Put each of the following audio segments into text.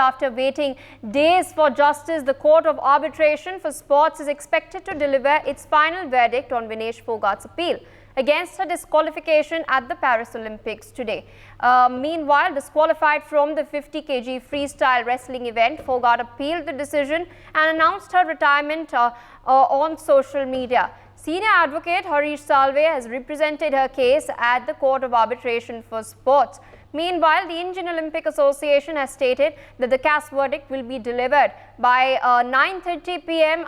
after waiting days for justice, the Court of Arbitration for Sports is expected to deliver its final verdict on Vinesh Phogat's appeal against her disqualification at the Paris Olympics today. Meanwhile, disqualified from the 50 kg freestyle wrestling event, Phogat appealed the decision and announced her retirement on social media. Senior advocate Harish Salve has represented her case at the Court of Arbitration for Sports. Meanwhile, the Indian Olympic Association has stated that the CAS verdict will be delivered by 9:30 p.m.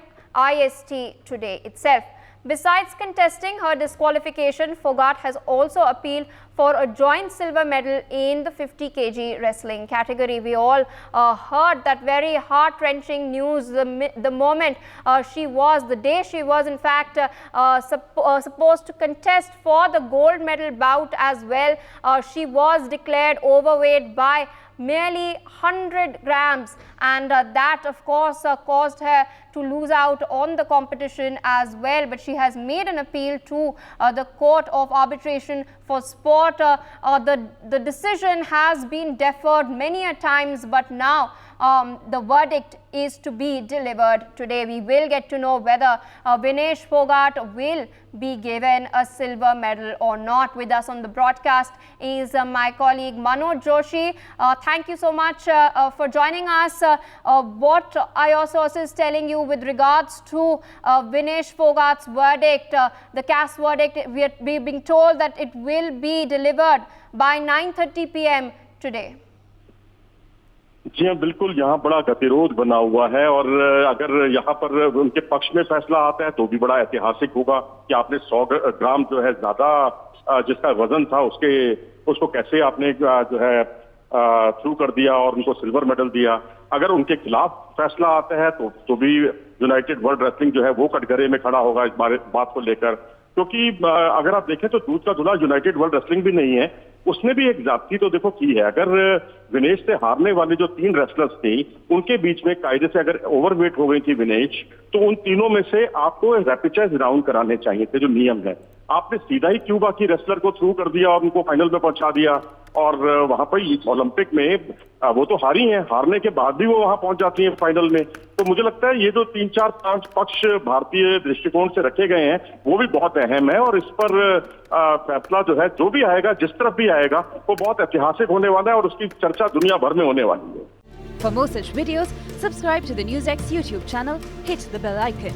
IST today itself. Besides contesting her disqualification, Phogat has also appealed for a joint silver medal in the 50 kg wrestling category. We all heard that very heart-wrenching news the moment the day she was in fact supposed to contest for the gold medal bout as well. She was declared overweight by merely 100 grams, and that of course caused her to lose out on the competition as well. But she has made an appeal to the Court of Arbitration for Sport. The decision has been deferred many a times, but now the verdict is to be delivered today. We will get to know whether Vinesh Phogat will be given a silver medal or not. With us on the broadcast is my colleague Manoj Joshi. Thank you so much for joining us. What are your sources telling you with regards to Vinesh Phogat's verdict, the CAS verdict? We're being told that it will be delivered by 9:30 p.m. today. जी हाँ, बिल्कुल यहाँ बड़ा गतिरोध बना हुआ है और अगर यहाँ पर उनके पक्ष में फैसला आता है तो भी बड़ा ऐतिहासिक होगा कि आपने 100 ग्राम जो है ज्यादा जिसका वजन था उसको कैसे आपने जो है थ्रू कर दिया और उनको सिल्वर मेडल दिया। अगर उनके खिलाफ फैसला आता है तो भी यूनाइटेड वर्ल्ड रेसलिंग जो है वो कटघरे में खड़ा होगा इस बात को लेकर, क्योंकि अगर आप देखें तो दूध का दूल्हा यूनाइटेड वर्ल्ड रेसलिंग भी नहीं है, उसने भी एक जाति तो देखो की है। अगर विनेश से हारने वाले जो 3 रेसलर्स थे उनके बीच में कायदे से अगर ओवरवेट हो गई थी विनेश, तो उन तीनों में से आपको रैपिड राउंड कराने चाहिए थे जो नियम है। आपने सीधा ही क्यूबा की रेसलर को थ्रू कर दिया और उनको फाइनल में पहुंचा दिया, और वहां पर ओलंपिक में वो तो हारी हैं, हारने के बाद भी वो वहां पहुंच जाती हैं फाइनल में। तो मुझे लगता है ये जो 3, 4, 5 पक्ष भारतीय दृष्टिकोण से रखे गए हैं वो भी बहुत अहम है, और इस पर फैसला जो है जो भी आएगा, जिस तरफ भी आएगा, वो बहुत ऐतिहासिक होने वाला है और उसकी चर्चा दुनिया भर में होने वाली है। For more such videos, subscribe to the NewsX YouTube channel, hit the bell icon.